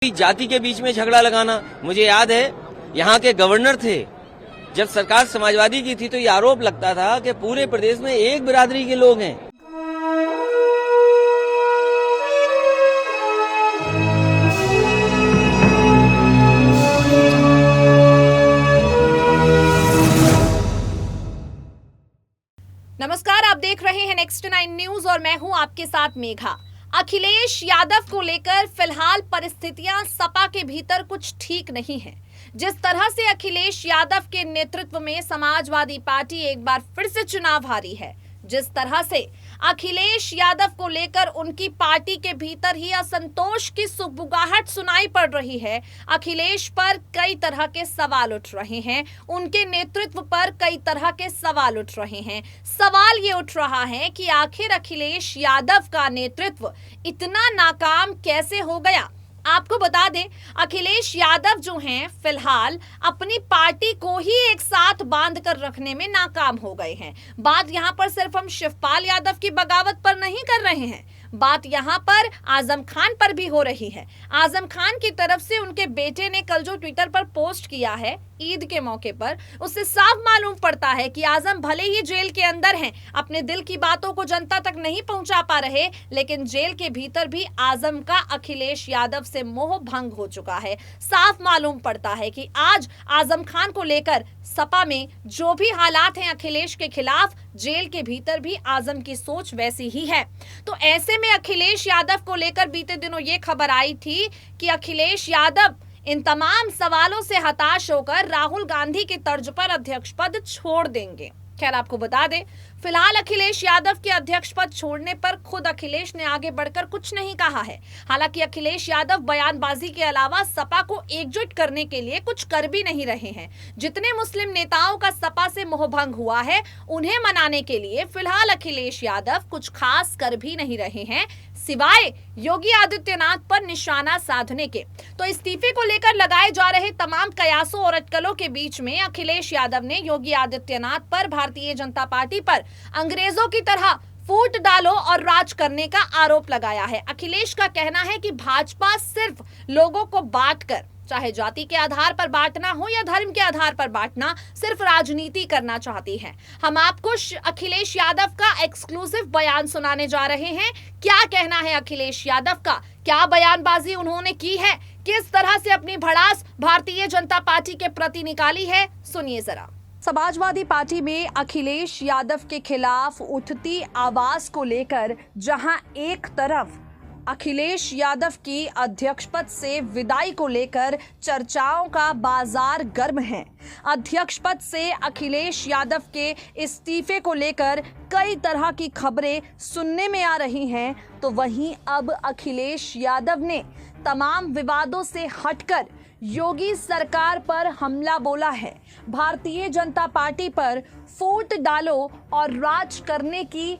जाति के बीच में झगड़ा लगाना, मुझे याद है यहाँ के गवर्नर थे, जब सरकार समाजवादी की थी तो ये आरोप लगता था कि पूरे प्रदेश में एक बिरादरी के लोग हैं। नमस्कार, आप देख रहे हैं नेक्स्ट 9 न्यूज और मैं हूं आपके साथ मेघा। अखिलेश यादव को लेकर फिलहाल परिस्थितियां सपा के भीतर कुछ ठीक नहीं है। जिस तरह से अखिलेश यादव के नेतृत्व में समाजवादी पार्टी एक बार फिर से चुनाव हारी है, जिस तरह से अखिलेश यादव को लेकर उनकी पार्टी के भीतर ही असंतोष की सुगबुगाहट सुनाई पड़ रही है, अखिलेश पर कई तरह के सवाल उठ रहे हैं, उनके नेतृत्व पर कई तरह के सवाल उठ रहे हैं। सवाल ये उठ रहा है कि आखिर अखिलेश यादव का नेतृत्व इतना नाकाम कैसे हो गया। आपको बता दें, अखिलेश यादव जो हैं फिलहाल अपनी पार्टी को ही एक साथ बांध कर रखने में नाकाम हो गए हैं। बात यहां पर सिर्फ हम शिवपाल यादव की बगावत पर नहीं कर रहे हैं, बात यहां पर आजम खान पर भी हो रही है। आजम खान की तरफ से उनके बेटे ने कल जो ट्विटर पर पोस्ट किया है ईद के मौके पर, उससे साफ मालूम पड़ता है कि आजम भले ही जेल के अंदर हैं, अपने दिल की बातों को जनता तक नहीं पहुंचा पा रहे, लेकिन जेल के भीतर भी आजम का अखिलेश यादव से मोह भंग हो चुका है। साफ मालूम पड़ता है कि आज आजम खान को लेकर सपा में जो भी हालात हैं अखिलेश के खिलाफ, जेल के भीतर भी आजम की सोच वैसी ही है। तो ऐसे में अखिलेश यादव को लेकर बीते दिनों ये खबर आई थी कि अखिलेश यादव इन तमाम सवालों से हताश होकर राहुल गांधी की तर्ज पर अध्यक्ष पद छोड़ देंगे। खैर, आपको बता दें, फिलहाल अखिलेश यादव के अध्यक्ष पद छोड़ने पर खुद अखिलेश ने आगे बढ़कर कुछ नहीं कहा है। हालांकि अखिलेश यादव बयानबाजी के अलावा सपा को एकजुट करने के लिए कुछ कर भी नहीं रहे हैं। जितने मुस्लिम नेताओं का सपा से मोहभंग हुआ है, उन्हें मनाने के लिए फिलहाल अखिलेश यादव कुछ खास कर भी नहीं रहे हैं, सिवाय योगी आदित्यनाथ पर निशाना साधने के। तो इस्तीफे को लेकर लगाए जा रहे तमाम कयासों और अटकलों के बीच में अखिलेश यादव ने योगी आदित्यनाथ पर, भारतीय जनता पार्टी पर अंग्रेजों की तरह फूट डालो और राज करने का आरोप लगाया है। अखिलेश का कहना है कि भाजपा सिर्फ लोगों को बांटकर, चाहे जाति के आधार पर बांटना हो या धर्म के आधार पर बांटना, सिर्फ राजनीति करना चाहती है। हम आपको अखिलेश यादव का एक्सक्लूसिव बयान सुनाने जा रहे हैं। क्या कहना है अखिलेश यादव का, क्या बयानबाजी उन्होंने की है, किस तरह से अपनी भड़ास भारतीय जनता पार्टी के प्रति निकाली है, सुनिए जरा। समाजवादी पार्टी में अखिलेश यादव के खिलाफ उठती आवाज को लेकर जहां एक तरफ अखिलेश यादव की अध्यक्ष पद से विदाई को लेकर चर्चाओं का बाजार गर्म है, अध्यक्ष पद से अखिलेश यादव के इस्तीफे को लेकर कई तरह की खबरें सुनने में आ रही हैं, तो वहीं अब अखिलेश यादव ने तमाम विवादों से हटकर योगी सरकार पर हमला बोला है, भारतीय जनता पार्टी पर फूट डालो और राज करने की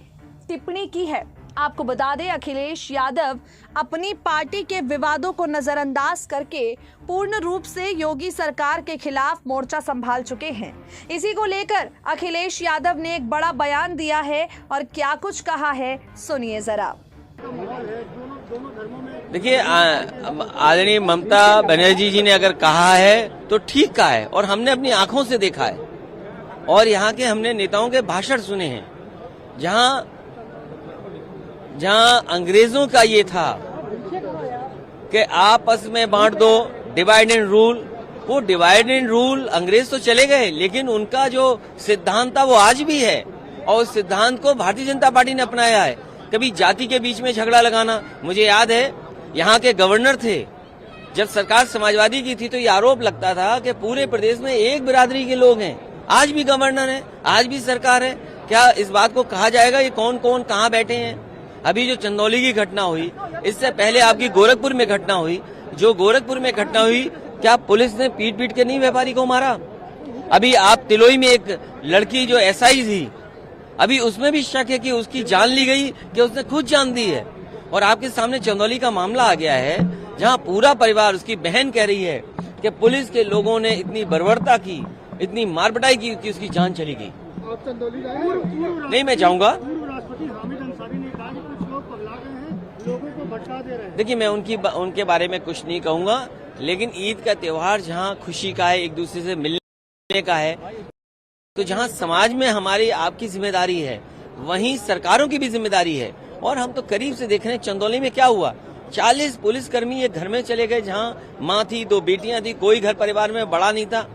टिप्पणी की है। आपको बता दें, अखिलेश यादव अपनी पार्टी के विवादों को नजरअंदाज करके पूर्ण रूप से योगी सरकार के खिलाफ मोर्चा संभाल चुके हैं। इसी को लेकर अखिलेश यादव ने एक बड़ा बयान दिया है और क्या कुछ कहा है, सुनिए जरा। देखिए, आदरणीय ममता बनर्जी जी ने अगर कहा है तो ठीक कहा है, और हमने अपनी आंखों से देखा है, और यहाँ के हमने नेताओं के भाषण सुने हैं, जहां अंग्रेजों का ये था कि आपस में बांट दो, डिवाइड एंड रूल। वो डिवाइड एंड रूल अंग्रेज तो चले गए, लेकिन उनका जो सिद्धांत था वो आज भी है, और उस सिद्धांत को भारतीय जनता पार्टी ने अपनाया है। कभी जाति के बीच में झगड़ा लगाना, मुझे याद है यहाँ के गवर्नर थे, जब सरकार समाजवादी की थी तो ये आरोप लगता था कि पूरे प्रदेश में एक बिरादरी के लोग हैं। आज भी गवर्नर है, आज भी सरकार है। क्या इस बात को कहा जाएगा ये कौन कौन कहाँ बैठे हैं? अभी जो चंदौली की घटना हुई, इससे पहले आपकी गोरखपुर में घटना हुई, जो गोरखपुर में घटना हुई, क्या पुलिस ने पीट पीट के नहीं व्यापारी को मारा? अभी आप तिलोई में एक लड़की जो एसआई थी, अभी उसमें भी शक है कि उसकी जान ली गई कि उसने खुद जान दी है। और आपके सामने चंदौली का मामला आ गया है, जहां पूरा परिवार, उसकी बहन कह रही है कि पुलिस के लोगों ने इतनी बर्बरता की, इतनी मारपिटाई की कि उसकी जान चली गई। नहीं, मैं जाऊंगा। राष्ट्रपति हामिद अंसारी ने कहा कि कुछ लोग पगला गए हैं, लोगों को भटका दे रहे हैं। देखिए, मैं उनके बारे में कुछ नहीं कहूंगा, लेकिन ईद का त्योहार जहां खुशी का है, एक दूसरे से मिलने का है, तो जहां समाज में हमारी आपकी जिम्मेदारी है, वहीं सरकारों की भी जिम्मेदारी है। और हम तो करीब से देख रहे हैं चंदौली में क्या हुआ। 40 पुलिसकर्मी एक घर में चले गए जहां माँ थी, 2 बेटियां थी, कोई घर परिवार में बड़ा नहीं था,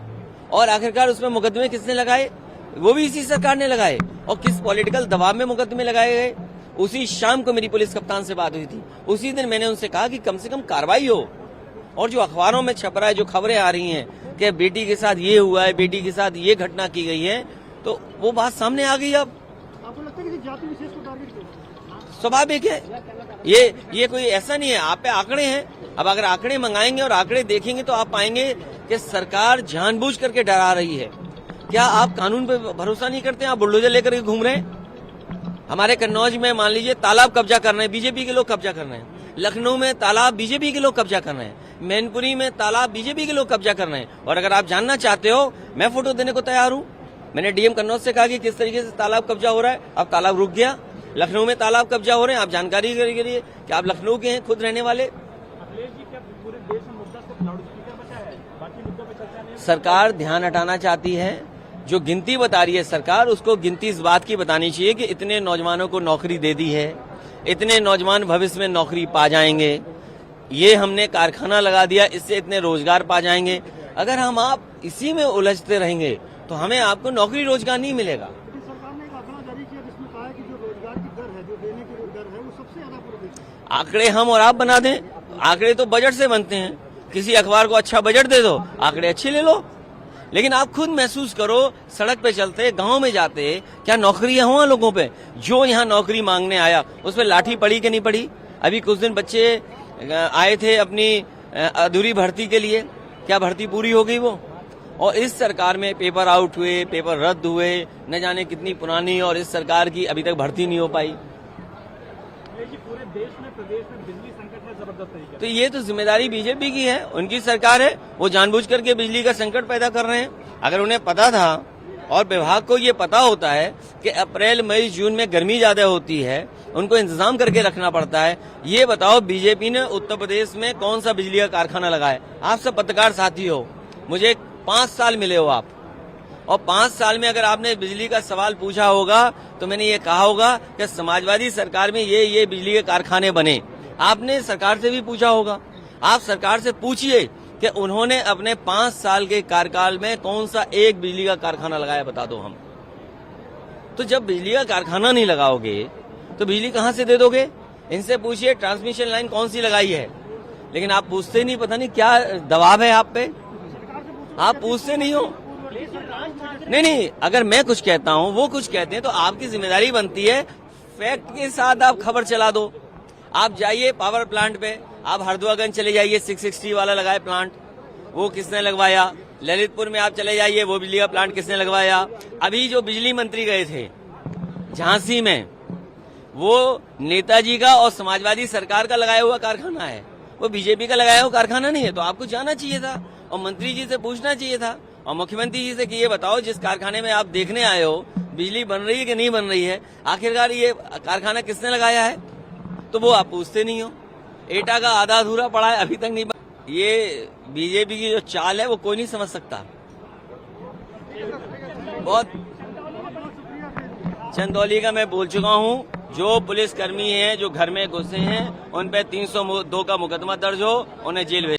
और आखिरकार उसमें मुकदमे किसने लगाए? वो भी इसी सरकार ने लगाए। और किस पॉलिटिकल दबाव में मुकदमे लगाए गए? उसी शाम को मेरी पुलिस कप्तान से बात हुई थी, उसी दिन मैंने उनसे कहा कि कम से कम कार्रवाई हो। और जो अखबारों में छप रहा है, जो खबरें आ रही हैं कि बेटी के साथ ये हुआ है, बेटी के साथ ये घटना की गई है, तो वो बात सामने आ गई। अब आपको लगता है कि जाति विशेष को टारगेट किया? स्वाभाविक है, ये कोई ऐसा नहीं है। आप पे आंकड़े हैं, अब अगर आंकड़े मंगाएंगे और आंकड़े देखेंगे तो आप पाएंगे कि सरकार जानबूझ करके डरा रही है। क्या आप कानून पे भरोसा नहीं करते? आप बुलडोजर लेकर के घूम रहे हैं। हमारे कन्नौज में मान लीजिए तालाब कब्जा कर रहे हैं, बीजेपी के लोग कब्जा कर रहे हैं। लखनऊ में तालाब बीजेपी के लोग कब्जा कर रहे हैं। मैनपुरी में तालाब बीजेपी के लोग कब्जा कर रहे हैं। और अगर आप जानना चाहते हो, मैं फोटो देने को तैयार हूँ। मैंने डीएम कन्नौज से कहा कि किस तरीके से तालाब कब्जा हो रहा है। अब तालाब रुक गया। लखनऊ में तालाब कब्जा हो रहे हैं। आप जानकारी के लिए कि आप लखनऊ के हैं, खुद रहने वाले। सरकार ध्यान हटाना चाहती है। जो गिनती बता रही है सरकार, उसको गिनती इस बात की बतानी चाहिए कि इतने नौजवानों को नौकरी दे दी है, इतने नौजवान भविष्य में नौकरी पा जाएंगे, ये हमने कारखाना लगा दिया, इससे इतने रोजगार पा जाएंगे। अगर हम आप इसी में उलझते रहेंगे तो हमें आपको नौकरी रोजगार नहीं मिलेगा। लेकिन सरकार ने एक आंकड़ा जारी किया जिसमें कहा है कि जो रोजगार की दर है, जो देने की दर है, वो सबसे ज्यादा पूरे देश में। आंकड़े हम और आप बना दें? आंकड़े तो बजट से बनते हैं। किसी अखबार को अच्छा बजट दे दो, आंकड़े अच्छे ले लो। लेकिन आप खुद महसूस करो, सड़क पे चलते, गांव में जाते, क्या नौकरियां हुआ लोगों पे? जो यहाँ नौकरी मांगने आया उस पर लाठी पड़ी कि नहीं पड़ी? अभी कुछ दिन बच्चे आए थे अपनी अधूरी भर्ती के लिए, क्या भर्ती पूरी हो गई वो? और इस सरकार में पेपर आउट हुए, पेपर रद्द हुए, न जाने कितनी पुरानी, और इस सरकार की अभी तक भर्ती नहीं हो पाई। पूरे देश में, प्रदेश में बिजली संकट है जबरदस्त तरीके। तो ये तो जिम्मेदारी बीजेपी की है, उनकी सरकार है। वो जानबूझ करके बिजली का संकट पैदा कर रहे हैं। अगर उन्हें पता था, और विभाग को ये पता होता है कि अप्रैल मई जून में गर्मी ज्यादा होती है, उनको इंतजाम करके रखना पड़ता है। ये बताओ, बीजेपी ने उत्तर प्रदेश में कौन सा बिजली का कारखाना लगाया? आप सब पत्रकार साथी हो, मुझे 5 साल मिले हो आप, और 5 साल में अगर आपने बिजली का सवाल पूछा होगा तो मैंने ये कहा होगा कि समाजवादी सरकार में ये बिजली के कारखाने बने। आपने सरकार से भी पूछा होगा। आप सरकार से पूछिए कि उन्होंने अपने 5 साल के कार्यकाल में कौन सा एक बिजली का कारखाना लगाया, बता दो हम। तो जब बिजली का कारखाना नहीं लगाओगे तो बिजली कहां से दे दोगे? इनसे पूछिए ट्रांसमिशन लाइन कौन सी लगाई है। लेकिन आप पूछते नहीं, पता नहीं क्या दबाव है आप पे, आप पूछते नहीं हो। नहीं, अगर मैं कुछ कहता हूँ, वो कुछ कहते हैं, तो आपकी जिम्मेदारी बनती है फैक्ट के साथ आप खबर चला दो। आप जाइए पावर प्लांट पे, आप हरदुआगंज चले जाइए, 660 वाला लगाए प्लांट, वो किसने लगवाया? ललितपुर में आप चले जाइए, वो बिजली का प्लांट किसने लगवाया? अभी जो बिजली मंत्री गए थे झांसी में, वो नेताजी का और समाजवादी सरकार का लगाया हुआ कारखाना है, वो बीजेपी का लगाया हुआ कारखाना नहीं है। तो आपको जाना चाहिए था और मंत्री जी से पूछना चाहिए था, और मुख्यमंत्री जी से कि ये बताओ, जिस कारखाने में आप देखने आए हो, बिजली बन रही है कि नहीं बन रही है, आखिरकार ये कारखाना किसने लगाया है? तो वो आप पूछते नहीं हो। एटा का आधा अधूरा पड़ा है, अभी तक नहीं बना। ये बीजेपी की जो चाल है वो कोई नहीं समझ सकता। बहुत चंदौली का मैं बोल चुका हूँ, जो पुलिसकर्मी हैं जो घर में घुसे हैं उन पे 302 का मुकदमा दर्ज हो, उन्हें जेल भेज